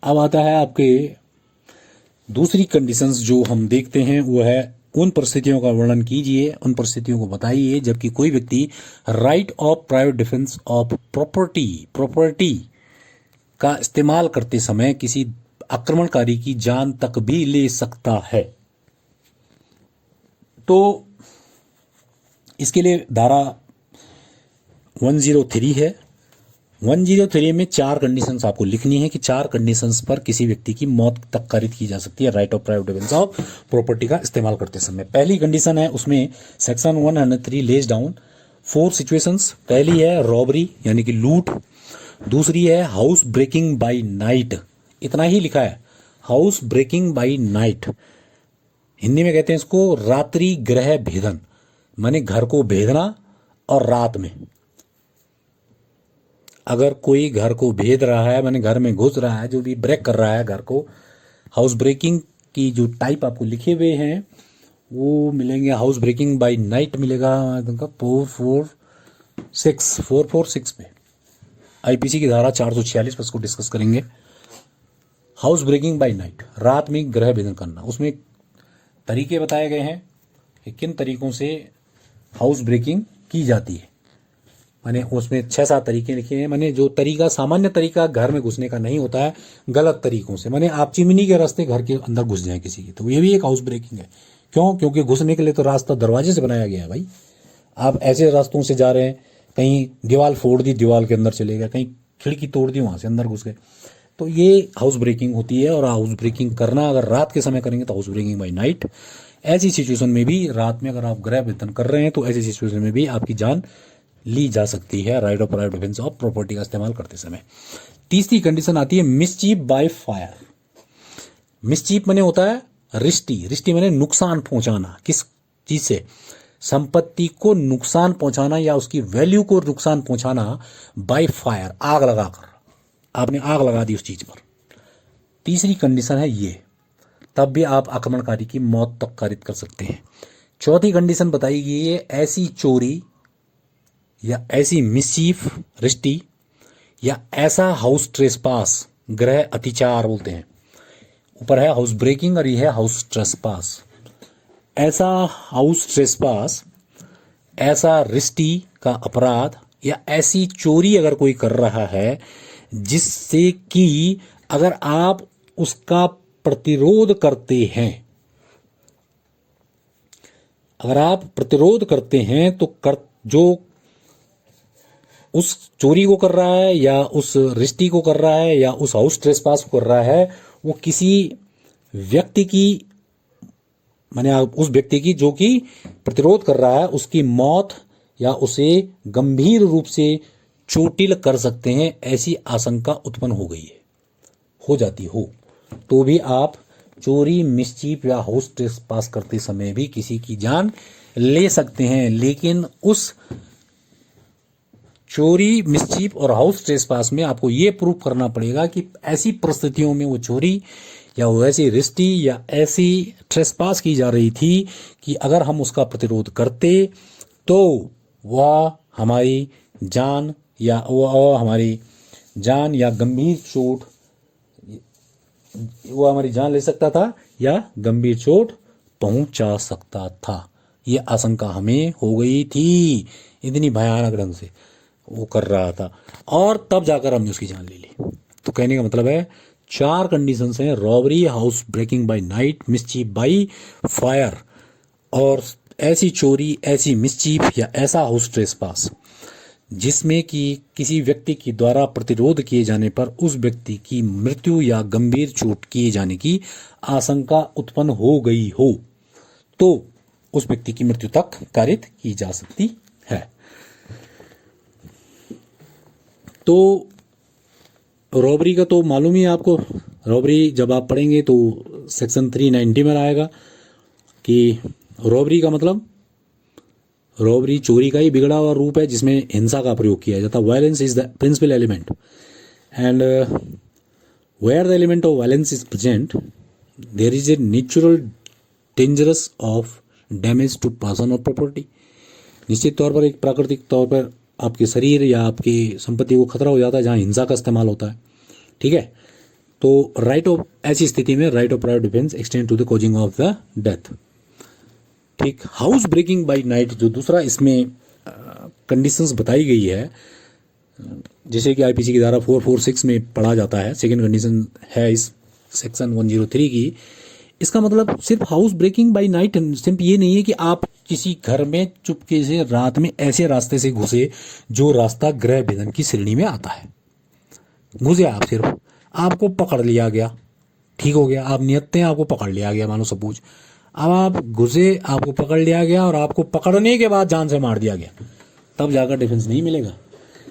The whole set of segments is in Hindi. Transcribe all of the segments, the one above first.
अब आता है आपके दूसरी कंडीशंस जो हम देखते हैं, वो है उन परिस्थितियों का वर्णन कीजिए, उन परिस्थितियों को बताइए जबकि कोई व्यक्ति right of private defence of property का इस्तेमाल करते समय किसी आक्रमणकारी की जान तक भी ले सकता है। तो इसके लिए धारा 103 है। 103 में 4 कंडीशंस आपको लिखनी है कि 4 कंडीशंस पर किसी व्यक्ति की मौत तक कारित की जा सकती है right of private defence of property का इस्तेमाल करते समय। पहली कंडीशन है, उसमें सेक्शन 103 लेज डाउन 4 सिचुएशंस। पहली है रॉबरी यानी कि लूट, दूसरी है हाउस ब्रेकिंग बाय नाइट, इतना ही लिखा है, house breaking by night, Hindi में कहते हैं इसको रात्रि गृह भेदन, माने घर को भेदना और रात में। अगर कोई घर को भेद रहा है, माने घर में घुस रहा है, जो भी ब्रेक कर रहा है घर को, हाउस ब्रेकिंग की जो टाइप आपको लिखे हुए हैं वो मिलेंगे, हाउस ब्रेकिंग बाय नाइट मिलेगा 446 पे, आईपीसी की धारा 446 पर इसको डिस्कस करेंगे। हाउस ब्रेकिंग बाय नाइट, रात में गृह भेदन करना, उसमें तरीके बताए गए हैं कि किन तरीकों से हाउस ब्रेकिंग की जाती है। माने उसमें 6-7 तरीके लिखे हैं। माने जो तरीका सामान्य तरीका घर में घुसने का नहीं होता है, गलत तरीकों से, माने आप चिमनी के रास्ते घर के अंदर घुस जाए किसी की, तो ये भी एक हाउस ब्रेकिंग है। क्यों? क्योंकि घुसने के लिए तो रास्ता दरवाजे से बनाया गया है भाई। आप ऐसे रास्तों से जा रहे हैं, कहीं दीवार फोड़ दी, दीवार के अंदर चले गए, कहीं खिड़की तोड़ दी, वहां से अंदर घुस गए, तो ये हाउस ब्रेकिंग होती है। और हाउस ब्रेकिंग करना अगर रात के समय करेंगे तो हाउस ब्रेकिंग बाय नाइट। ऐसी सिचुएशन में भी, रात में अगर आप गृह भेदन कर रहे हैं तो ऐसी सिचुएशन में भी आपकी जान ली जा सकती है right of private defence of property का इस्तेमाल करते समय। तीसरी कंडीशन आती है मिसचीफ बाय फायर। मिसचीफ माने होता है रिष्टि माने नुकसान पहुंचाना। किस चीज से? संपत्ति को नुकसान पहुंचाना या उसकी वैल्यू को नुकसान पहुंचाना बाय फायर, आग लगाकर, आपने आग लगा दी उस चीज पर। तीसरी कंडीशन है ये, तब भी आप आक्रमणकारी की मौत तक कारित कर सकते हैं। चौथी कंडीशन बताई गई है, ऐसी चोरी या ऐसी मिसचीफ रिष्टि या ऐसा हाउस ट्रेसपास, गृह अतिचार बोलते हैं, ऊपर है हाउस ब्रेकिंग और ये है हाउस ट्रेसपास। ऐसा हाउस ट्रेसपास, ऐसा रिष्टि का अपराध या ऐसी चोरी अगर कोई कर रहा है जिससे कि अगर आप उसका प्रतिरोध करते हैं, अगर आप प्रतिरोध करते हैं तो जो उस चोरी को कर रहा है या उस रिष्टि को कर रहा है या उस हाउस ट्रेसपास को कर रहा है, वो किसी व्यक्ति की, माने उस व्यक्ति की जो कि प्रतिरोध कर रहा है, उसकी मौत या उसे गंभीर रूप से चोटिल कर सकते हैं, ऐसी आशंका उत्पन्न हो गई है, हो जाती हो, तो भी आप चोरी, मिसचीफ या हाउस ट्रेसपास करते समय भी किसी की जान ले सकते हैं। लेकिन उस चोरी, मिसचीफ और हाउस ट्रेसपास में आपको यह प्रूव करना पड़ेगा कि ऐसी परिस्थितियों में वो चोरी या वो ऐसी रिष्टि या ऐसी ट्रेसपास की जा रही थी कि अगर हम उसका प्रतिरोध करते तो वह हमारी जान या गंभीर चोट, वो हमारी जान ले सकता था या गंभीर चोट पहुंचा सकता था। ये आशंका हमें हो गई थी, इतनी भयानक ढंग से वो कर रहा था, और तब जाकर हमने उसकी जान ले ली। तो कहने का मतलब है 4 कंडीशंस हैं, robbery, house breaking by night, mischief by fire, और ऐसी चोरी, ऐसी मिसचीफ या ऐसा हाउस ट्रेसपास जिसमें कि किसी व्यक्ति के द्वारा प्रतिरोध किए जाने पर उस व्यक्ति की मृत्यु या गंभीर चोट किए जाने की आशंका उत्पन्न हो गई हो, तो उस व्यक्ति की मृत्यु तक कारित की जा सकती है। तो रॉबरी का तो मालूम ही है आपको, रॉबरी जब आप पढ़ेंगे तो सेक्शन 390 में आएगा कि रॉबरी का मतलब, रॉबरी चोरी का ही बिगड़ा हुआ रूप है जिसमें हिंसा का प्रयोग किया जाता है। Violence is the principal element and where the element of violence is present there is a natural dangerous of damage to person और प्रॉपर्टी। निश्चित तौर पर एक प्राकृतिक तौर पर आपके शरीर या आपकी संपत्ति को खतरा हो जाता है जहां हिंसा का इस्तेमाल होता है, ठीक है। तो राइट ऑफ, ऐसी स्थिति में right of private defence extend to the causing of the death. ठीक, हाउस ब्रेकिंग बाय नाइट जो दूसरा इसमें कंडीशंस बताई गई है, जैसे कि आईपीसी की धारा 446 में पढ़ा जाता है, सेकंड कंडीशन है इस सेक्शन 103 की। इसका मतलब सिर्फ हाउस ब्रेकिंग बाय नाइट सिर्फ ये नहीं है कि आप किसी घर में चुपके से रात में ऐसे रास्ते से घुसे जो रास्ता गृह भेदन की श्रेणी में आता है। घुसे आप, सिर्फ आपको पकड़ लिया गया, ठीक हो गया, आप नियत हैं, आपको पकड़ लिया गया, मानो सपोज अब आप घुसे, आपको पकड़ लिया गया और आपको पकड़ने के बाद जान से मार दिया गया, तब जाकर डिफेंस नहीं मिलेगा।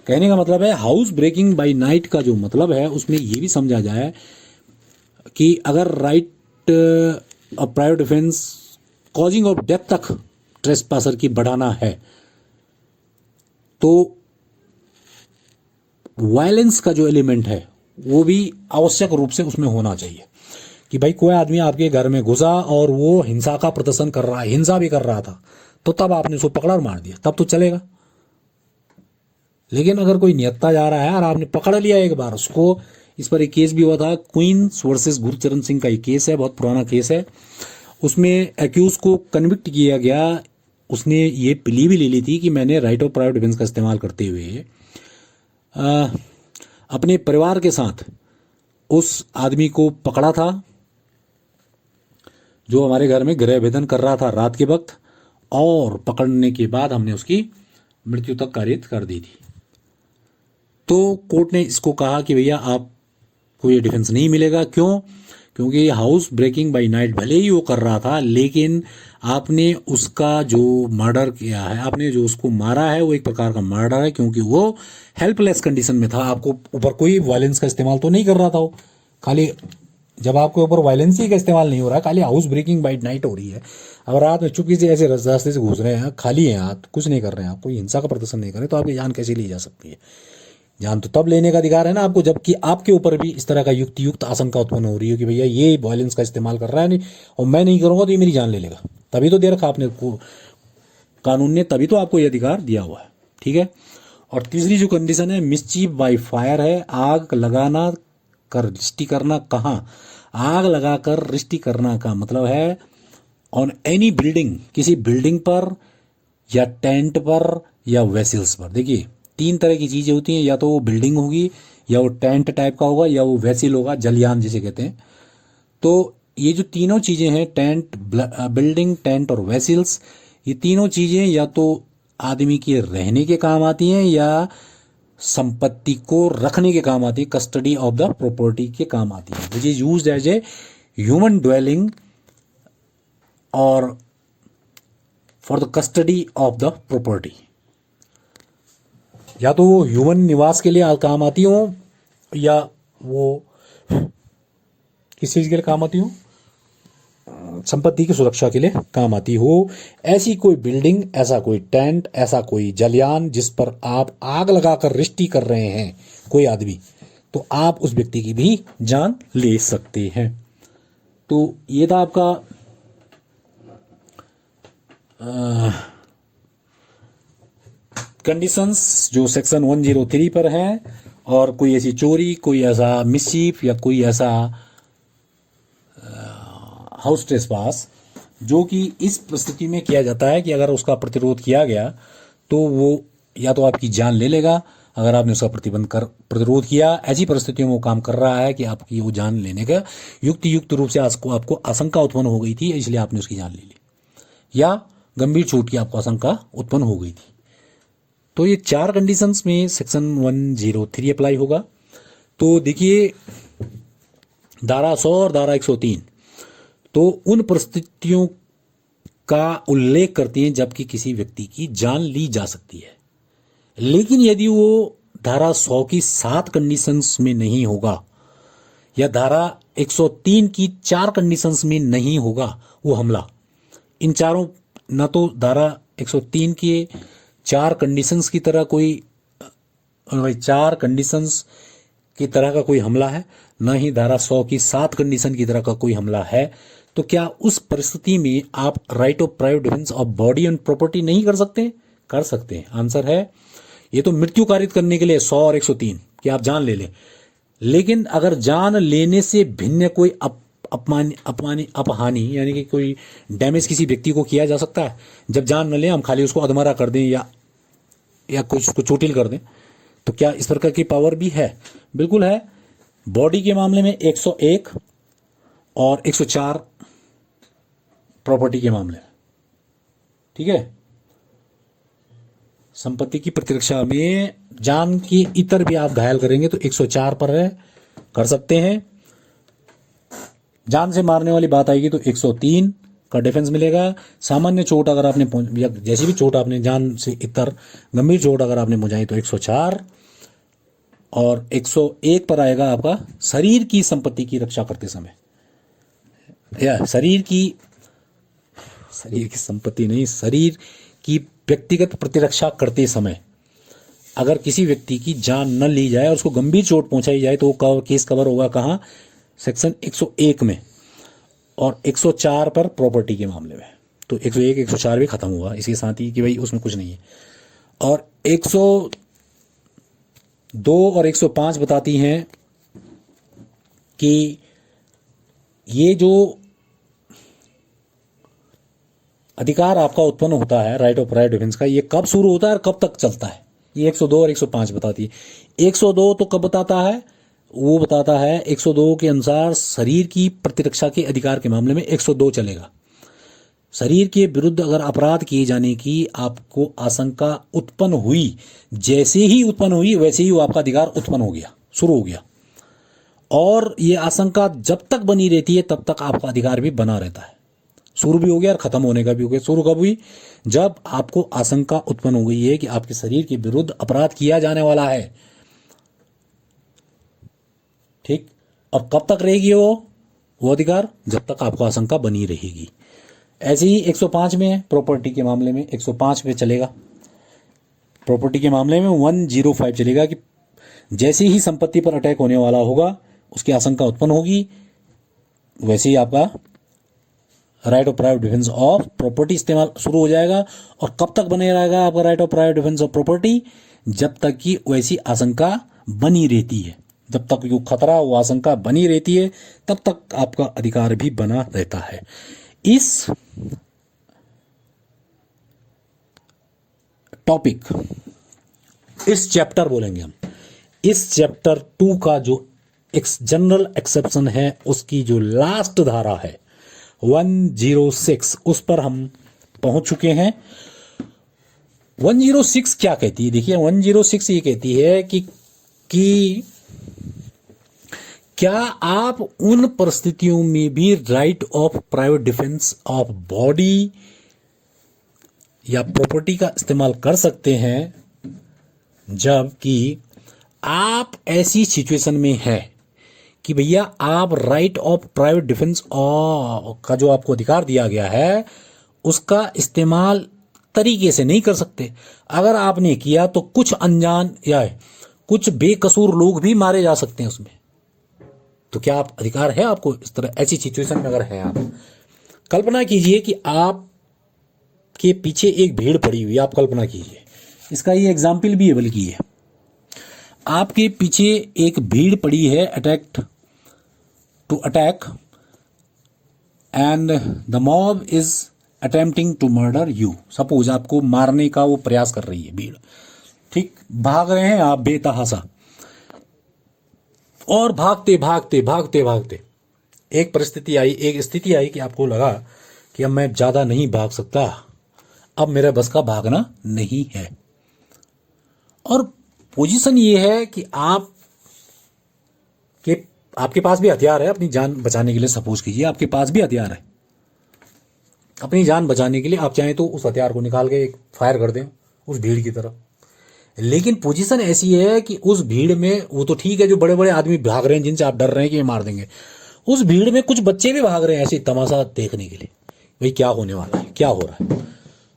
कहने का मतलब है हाउस ब्रेकिंग बाय नाइट का जो मतलब है उसमें ये भी समझा जाए कि अगर right of private defence causing of death तक ट्रेसपासर की बढ़ाना है तो वायलेंस का जो एलिमेंट है वो भी आवश्यक रूप से उसमें होना चाहिए कि भाई कोई आदमी आपके घर में घुसा और वो हिंसा का प्रदर्शन कर रहा है, हिंसा भी कर रहा था, तो तब आपने उसको पकड़ा और मार दिया, तब तो चलेगा। लेकिन अगर कोई नियत्ता जा रहा है और आपने पकड़ लिया एक बार उसको, इस पर एक केस भी हुआ था, क्वींस वर्सेस गुरचरण सिंह का एक केस है, बहुत पुराना केस है। उसमें एक्यूज को कन्विक्ट किया गया, उसने ये प्ली भी ले ली थी कि मैंने राइट ऑफ प्राइवेट डिफेंस का इस्तेमाल करते हुए अपने परिवार के साथ उस आदमी को पकड़ा था जो हमारे घर में गृह भेदन कर रहा था रात के वक्त, और पकड़ने के बाद हमने उसकी मृत्यु तक कारित कर दी थी। तो कोर्ट ने इसको कहा कि भैया आपको ये डिफेंस नहीं मिलेगा। क्यों? क्योंकि हाउस ब्रेकिंग बाय नाइट भले ही वो कर रहा था, लेकिन आपने उसका जो मर्डर किया है, आपने जो उसको मारा है, वो एक प्रकार का मर्डर है, क्योंकि वो हेल्पलेस कंडीशन में था, आपको ऊपर कोई वायलेंस का इस्तेमाल तो नहीं कर रहा था वो। खाली जब आपके ऊपर वायलेंस ही का इस्तेमाल नहीं हो रहा है, खाली हाउस ब्रेकिंग बाय नाइट हो रही है, अगर रात में चुपके से ऐसे रास्ते से घुस रहे हैं, खाली हैं हाथ, कुछ नहीं कर रहे हैं, आप कोई हिंसा का प्रदर्शन नहीं कर रहे, तो आपकी जान कैसे ली जा सकती है? जान तो तब लेने का अधिकार है ना आपको जबकि आपके ऊपर भी इस तरह का युक्त आशंका उत्पन्न हो रही है कि भैया ये वायलेंस का इस्तेमाल कर रहा है नहीं, और मैं नहीं करूंगा तो ये मेरी जान ले लेगा। तभी तो दे रखा आपने कानून ने, तभी तो आपको ये अधिकार दिया हुआ है। ठीक है। और तीसरी जो कंडीशन है मिसचीफ बाय फायर है, आग लगाना कर रिश्ती करना। कहाँ? आग लगाकर रिश्ती करना का मतलब है ऑन एनी बिल्डिंग, किसी बिल्डिंग पर या टेंट पर या वेसल्स पर। देखिए 3 तरह की चीजें होती हैं, या तो वो बिल्डिंग होगी, या वो टेंट टाइप का होगा, या वो वेसल होगा, जलयान जिसे कहते हैं। तो ये जो तीनों चीजें हैं, टेंट, बिल्डिंग, टेंट और वेसल्स, ये तीनों चीजें या तो आदमी के रहने के काम आती हैं या संपत्ति को रखने के काम आती है, कस्टडी ऑफ द प्रॉपर्टी के काम आती है, which is used as a human dwelling और for the custody of the property. या तो वो ह्यूमन निवास के लिए काम आती हो, या वो किस चीज के लिए काम आती हो, संपत्ति की सुरक्षा के लिए काम आती हो। ऐसी कोई बिल्डिंग, ऐसा कोई टेंट, ऐसा कोई जलयान जिस पर आप आग लगाकर रिश्ती कर रहे हैं कोई आदमी, तो आप उस व्यक्ति की भी जान ले सकते हैं। तो ये था आपका कंडीशंस जो सेक्शन 103 पर है। और कोई ऐसी चोरी, कोई ऐसा मिसचीफ या कोई ऐसा हाउस ट्रेसपास जो कि इस परिस्थिति में किया जाता है कि अगर उसका प्रतिरोध किया गया तो वो या तो आपकी जान ले लेगा, अगर आपने उसका प्रतिरोध किया, ऐसी परिस्थितियों में वो काम कर रहा है कि आपकी वो जान लेने का युक्त रूप से आपको आशंका उत्पन्न हो गई थी, इसलिए आपने उसकी जान ले ली, या गंभीर चोट की आपको आशंका उत्पन्न हो गई थी। तो ये 4 कंडीशंस में सेक्शन 103 अप्लाई होगा। तो देखिए धारा 100 और धारा 103 तो उन परिस्थितियों का उल्लेख करती हैं जबकि किसी व्यक्ति की जान ली जा सकती है। लेकिन यदि वो धारा 100 की 7 कंडीशंस में नहीं होगा या धारा 103 की 4 कंडीशंस में नहीं होगा वो हमला, इन चारों, न तो धारा 103 के 4 कंडीशंस की तरह कोई 4 कंडीशंस की तरह का कोई हमला है, न ही धारा 100 की 7 कंडीशन की तरह का कोई हमला है, तो क्या उस परिस्थिति में आप right of private defence of body and property नहीं कर सकते? कर सकते हैं। आंसर है ये तो मृत्यु कारित करने के लिए 100 और 103 कि आप जान ले लें। लेकिन अगर जान लेने से भिन्न कोई अपहानि यानी कि कोई डैमेज किसी व्यक्ति को किया जा सकता है। जब जान न ले, हम खाली उसको अधमरा कर दें या कुछ उसको चोटिल कर दें, तो क्या इस प्रकार की पावर भी है? बिल्कुल है। बॉडी के मामले में 101 और 104 प्रॉपर्टी के मामले में, ठीक है। संपत्ति की प्रतिरक्षा में जान के इतर भी आप घायल करेंगे तो 104 पर है, कर सकते हैं। जान से मारने वाली बात आएगी तो 103 का डिफेंस मिलेगा। सामान्य चोट अगर आपने या जैसी भी चोट आपने जान से इतर गंभीर चोट अगर आपने पहुंचाई तो 104, और 101 पर आएगा आपका शरीर की संपत्ति की रक्षा करते समय, या शरीर की संपत्ति नहीं, शरीर की व्यक्तिगत प्रतिरक्षा करते समय अगर किसी व्यक्ति की जान न ली जाए और उसको गंभीर चोट पहुंचाई जाए तो वो केस कवर होगा कहाँ? सेक्शन 101 में, और 104 पर प्रॉपर्टी के मामले में। तो 101 104 भी खत्म हुआ इसके साथ ही कि भाई उसमें कुछ नहीं है। और 102 और 105 बताती हैं कि ये जो अधिकार आपका उत्पन्न होता है राइट ऑफ प्राइवेट डिफेंस का, ये कब शुरू होता है और कब तक चलता है, ये 102 और 105 बताती है। 102 तो कब बताता है? वो बताता है 102 के अनुसार शरीर की प्रतिरक्षा के अधिकार के मामले में 102 चलेगा। शरीर के विरुद्ध अगर अपराध किए जाने की आपको आशंका उत्पन्न हुई, जैसे ही उत्पन्न हुई वैसे ही वो आपका अधिकार उत्पन्न हो गया, शुरू हो गया, और ये आशंका जब तक बनी रहती है तब तक आपका अधिकार भी बना रहता है। शुरू भी हो गया और खत्म होने का भी हो गया। शुरू कब हुई? जब आपको आशंका उत्पन्न हो गई है कि आपके शरीर के विरुद्ध अपराध किया जाने वाला है, ठीक। और कब तक रहेगी वो अधिकार? जब तक आपको आशंका बनी रहेगी। ऐसे ही 105 में है प्रॉपर्टी के मामले में, 105 पे चलेगा। प्रॉपर्टी के मामले में 105 चलेगा कि जैसे ही संपत्ति पर अटैक होने वाला होगा उसकी आशंका उत्पन्न होगी, वैसे ही आपका right of private defence of property इस्तेमाल शुरू हो जाएगा। और कब तक बने रहेगा आपका right of private defence of property? जब तक कि वैसी आशंका बनी रहती है, जब तक वो खतरा, वो आशंका बनी रहती है, तब तक आपका अधिकार भी बना रहता है। इस टॉपिक, इस चैप्टर बोलेंगे हम, इस चैप्टर 2 का जो एक जनरल एक्सेप्शन है, उसकी जो लास्ट धारा है 106, उस पर हम पहुंच चुके हैं। 106 क्या कहती है? देखिए 106 ये कहती है कि क्या आप उन परिस्थितियों में भी right of private defence of body या प्रॉपर्टी का इस्तेमाल कर सकते हैं जबकि आप ऐसी सिचुएशन में हैं कि भैया आप राइट ऑफ प्राइवेट डिफेंस का जो आपको अधिकार दिया गया है उसका इस्तेमाल तरीके से नहीं कर सकते। अगर आपने किया तो कुछ अनजान या कुछ बेकसूर लोग भी मारे जा सकते हैं उसमें। तो क्या आप अधिकार है आपको इस तरह ऐसी सिचुएशन में अगर है आप? कल्पना कीजिए कि आप के पीछे एक भीड़ पड़ी हुई, आप कल्पना कीजिए, इसका ये एग्जाम्पल भी है, बल्कि ये आपके पीछे एक भीड़ पड़ी है to attack and the mob is attempting to murder you. Suppose आपको मारने का वो प्रयास कर रही है भीड़, ठीक। भाग रहे हैं आप बेतहासा, और भागते भागते भागते भागते एक परिस्थिति आई, एक स्थिति आई कि आपको लगा कि अब मैं ज्यादा नहीं भाग सकता, अब मेरे बस का भागना नहीं है। और पोजीशन ये है कि आपके पास भी हथियार है अपनी जान बचाने के लिए। सपोज कीजिए आपके पास भी हथियार है अपनी जान बचाने के लिए, आप चाहें तो उस हथियार को निकाल के एक फायर कर दें उस भीड़ की तरफ। लेकिन पोजीशन ऐसी है कि उस भीड़ में, वो तो ठीक है जो बड़े बड़े आदमी भाग रहे हैं जिनसे आप डर रहे हैं कि ये मार देंगे, उस भीड़ में कुछ बच्चे भी भाग रहे हैं ऐसे तमाशा देखने के लिए, भाई क्या होने वाला है, क्या हो रहा है।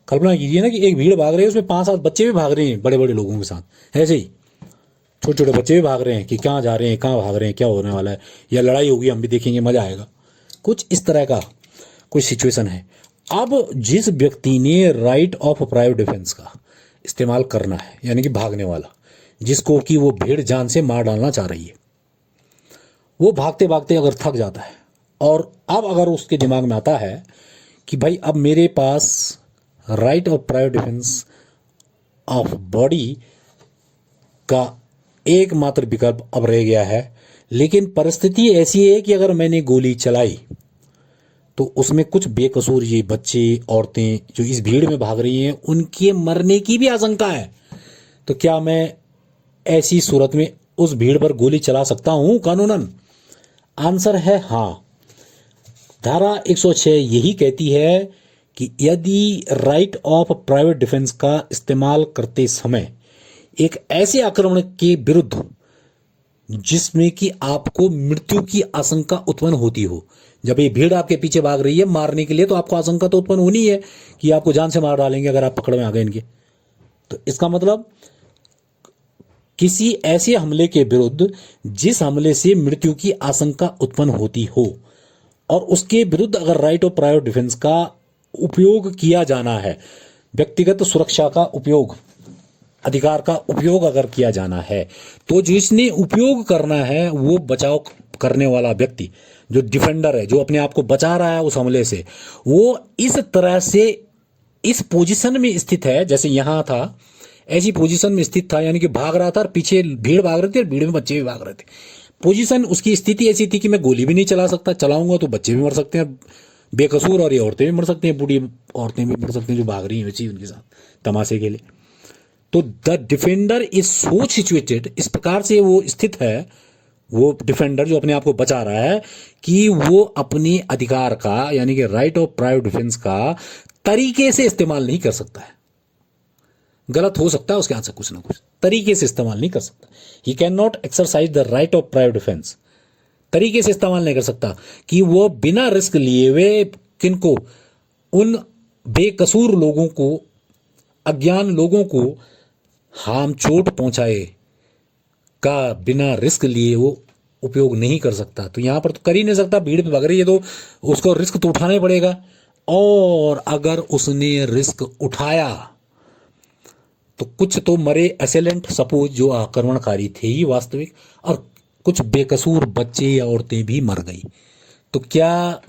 कल्पना कीजिए ना कि एक भीड़ भाग रही है, उसमें 5-7 बच्चे भी भाग रहे हैं बड़े बड़े लोगों के साथ, ऐसे ही छोटे छोटे बच्चे भी भाग रहे हैं कि कहाँ जा रहे हैं, कहाँ भाग रहे हैं, क्या होने वाला है, या लड़ाई होगी, हम भी देखेंगे, मजा आएगा। कुछ इस तरह का कोई सिचुएशन है। अब जिस व्यक्ति ने राइट ऑफ प्राइवेट डिफेंस का इस्तेमाल करना है, यानी कि भागने वाला, जिसको कि वो भीड़ जान से मार डालना चाह रही है, वो भागते भागते अगर थक जाता है और अब अगर उसके दिमाग में आता है कि भाई अब मेरे पास right of private defence of body का एकमात्र विकल्प अब रह गया है, लेकिन परिस्थिति ऐसी है कि अगर मैंने गोली चलाई तो उसमें कुछ बेकसूर ये बच्चे औरतें जो इस भीड़ में भाग रही हैं उनके मरने की भी आशंका है। तो क्या मैं ऐसी सूरत में उस भीड़ पर गोली चला सकता हूं कानूनन? आंसर है हाँ। धारा 106 यही कहती है कि यदि राइट ऑफ प्राइवेट डिफेंस का इस्तेमाल करते समय एक ऐसे आक्रमण के विरुद्ध जिसमें कि आपको मृत्यु की आशंका उत्पन्न होती हो, जब ये भीड़ आपके पीछे भाग रही है मारने के लिए तो आपको आशंका तो उत्पन्न होनी है कि आपको जान से मार डालेंगे अगर आप पकड़ में आ गए इनके। तो इसका मतलब किसी ऐसे हमले के विरुद्ध जिस हमले से मृत्यु की आशंका उत्पन्न होती हो और उसके विरुद्ध अगर राइट ऑफ प्राइवेट डिफेंस का उपयोग किया जाना है, व्यक्तिगत सुरक्षा का उपयोग, अधिकार का उपयोग अगर किया जाना है, तो जिसने उपयोग करना है वो बचाव करने वाला व्यक्ति जो डिफेंडर है, जो अपने आप को बचा रहा है उस हमले से, वो इस तरह से इस पोजीशन में स्थित है जैसे यहां था, ऐसी पोजीशन में स्थित था, यानी कि भाग रहा था और पीछे भीड़ भाग रही थी और भीड़ में बच्चे भी भाग रहे थे। पोजीशन उसकी स्थिति ऐसी थी कि मैं गोली भी नहीं चला सकता, चलाऊंगा तो बच्चे भी मर सकते हैं बेकसूर और ये औरतें भी मर सकती हैं, बूढ़ी औरतें भी मर सकती हैं जो भाग रही हैं वैसे उनके साथ तमाशे के लिए। तो the defender is so situated, इस प्रकार से वो स्थित है, वो डिफेंडर जो अपने आप को बचा रहा है, कि वो अपने अधिकार का यानी कि राइट ऑफ प्राइवेट डिफेंस का तरीके से इस्तेमाल नहीं कर सकता है। गलत हो सकता है उसके हाथ से कुछ ना कुछ, तरीके से इस्तेमाल नहीं कर सकता। He can not exercise the right of private defence, तरीके से इस्तेमाल नहीं कर सकता कि वो बिना रिस्क लिए हुए किनको, उन बेकसूर लोगों को, अज्ञान लोगों को हार्म चोट पहुंचाए का बिना रिस्क लिए वो उपयोग नहीं कर सकता। तो यहां पर तो कर ही नहीं सकता, भीड़ में भाग रही है तो उसको रिस्क तो उठाना ही पड़ेगा, और अगर उसने रिस्क उठाया तो कुछ तो मरे असेलेंट, सपोज जो आक्रमणकारी थे ही वास्तविक, और कुछ बेकसूर बच्चे या औरतें भी मर गई। तो क्या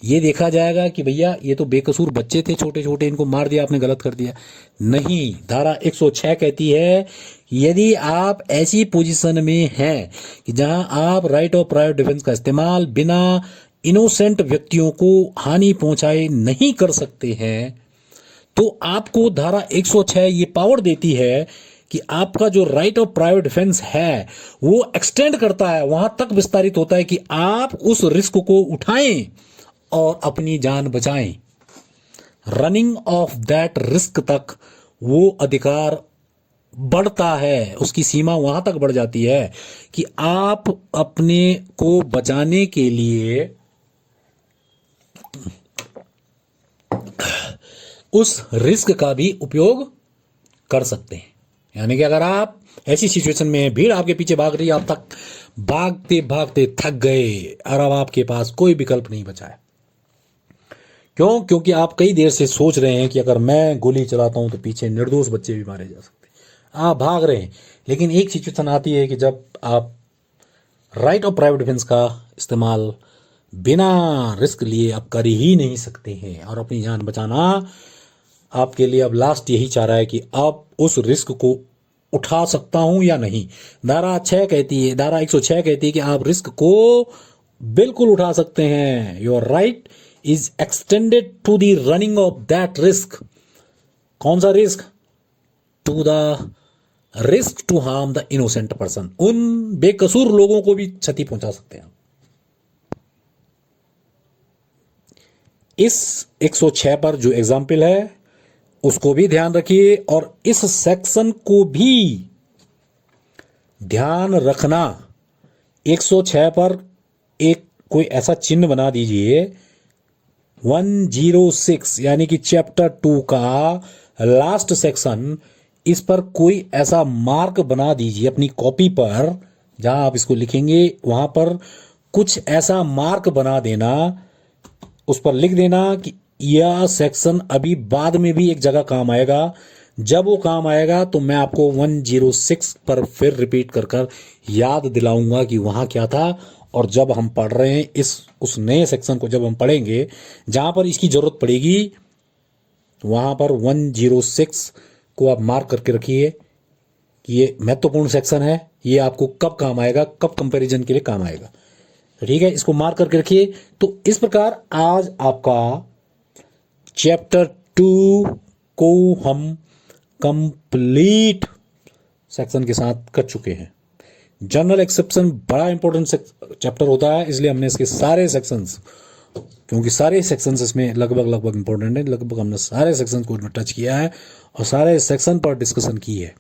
ये देखा जाएगा कि भैया ये तो बेकसूर बच्चे थे छोटे छोटे, इनको मार दिया आपने, गलत कर दिया? नहीं। धारा 106 कहती है यदि आप ऐसी पोजीशन में हैं कि जहां आप राइट ऑफ प्राइवेट डिफेंस का इस्तेमाल बिना इनोसेंट व्यक्तियों को हानि पहुंचाए नहीं कर सकते हैं, तो आपको धारा 106 ये पावर देती है कि आपका जो राइट ऑफ प्राइवेट डिफेंस है वो एक्सटेंड करता है, वहां तक विस्तारित होता है कि आप उस रिस्क को उठाएं और अपनी जान बचाएं। रनिंग ऑफ दैट रिस्क तक वो अधिकार बढ़ता है, उसकी सीमा वहां तक बढ़ जाती है कि आप अपने को बचाने के लिए उस रिस्क का भी उपयोग कर सकते हैं। यानी कि अगर आप ऐसी सिचुएशन में भीड़ आपके पीछे भाग रही है, आप तक भागते भागते थक गए और अब आपके पास कोई विकल्प नहीं बचा है। क्यों? क्योंकि आप कई देर से सोच रहे हैं कि अगर मैं गोली चलाता हूं तो पीछे निर्दोष बच्चे भी मारे जा सकते हैं। आप भाग रहे हैं, लेकिन एक सिचुएशन आती है कि जब आप राइट ऑफ प्राइवेट डिफेंस का इस्तेमाल बिना रिस्क लिए आप कर ही नहीं सकते हैं, और अपनी जान बचाना आपके लिए अब लास्ट यही चाह रहा है कि आप उस रिस्क को उठा सकता हूं या नहीं। धारा 6 कहती है, धारा 106 कहती है कि आप रिस्क को बिल्कुल उठा सकते हैं। Your right is extended to the running of that risk. कौन सा रिस्क? To the risk to harm the innocent person, उन बेकसूर लोगों को भी क्षति पहुंचा सकते हैं। इस 106 पर जो एग्जाम्पल है उसको भी ध्यान रखिए, और इस सेक्शन को भी ध्यान रखना। 106 पर एक कोई ऐसा चिन्ह बना दीजिए 106, यानी कि चैप्टर 2 का लास्ट सेक्शन, इस पर कोई ऐसा मार्क बना दीजिए अपनी कॉपी पर, जहां आप इसको लिखेंगे वहां पर कुछ ऐसा मार्क बना देना, उस पर लिख देना कि यह सेक्शन अभी बाद में भी एक जगह काम आएगा। जब वो काम आएगा तो मैं आपको 106 पर फिर रिपीट कर याद दिलाऊंगा कि वहां क्या था और जब हम पढ़ रहे हैं उस नए सेक्शन को जब हम पढ़ेंगे जहां पर इसकी जरूरत पड़ेगी वहां पर 106 को आप मार्क करके रखिए कि ये महत्वपूर्ण सेक्शन है, ये आपको कब काम आएगा, कब कंपैरिजन के लिए काम आएगा। ठीक है, इसको मार्क करके रखिए। तो इस प्रकार आज आपका चैप्टर 2 को हम कंप्लीट सेक्शन के साथ कर चुके हैं। जनरल एक्सेप्शन बड़ा इंपॉर्टेंट चैप्टर होता है, इसलिए हमने इसके सारे सेक्शंस, क्योंकि सारे सेक्शंस इसमें लगभग इंपॉर्टेंट है, लगभग हमने सारे सेक्शंस को टच किया है और सारे सेक्शन पर डिस्कशन की है।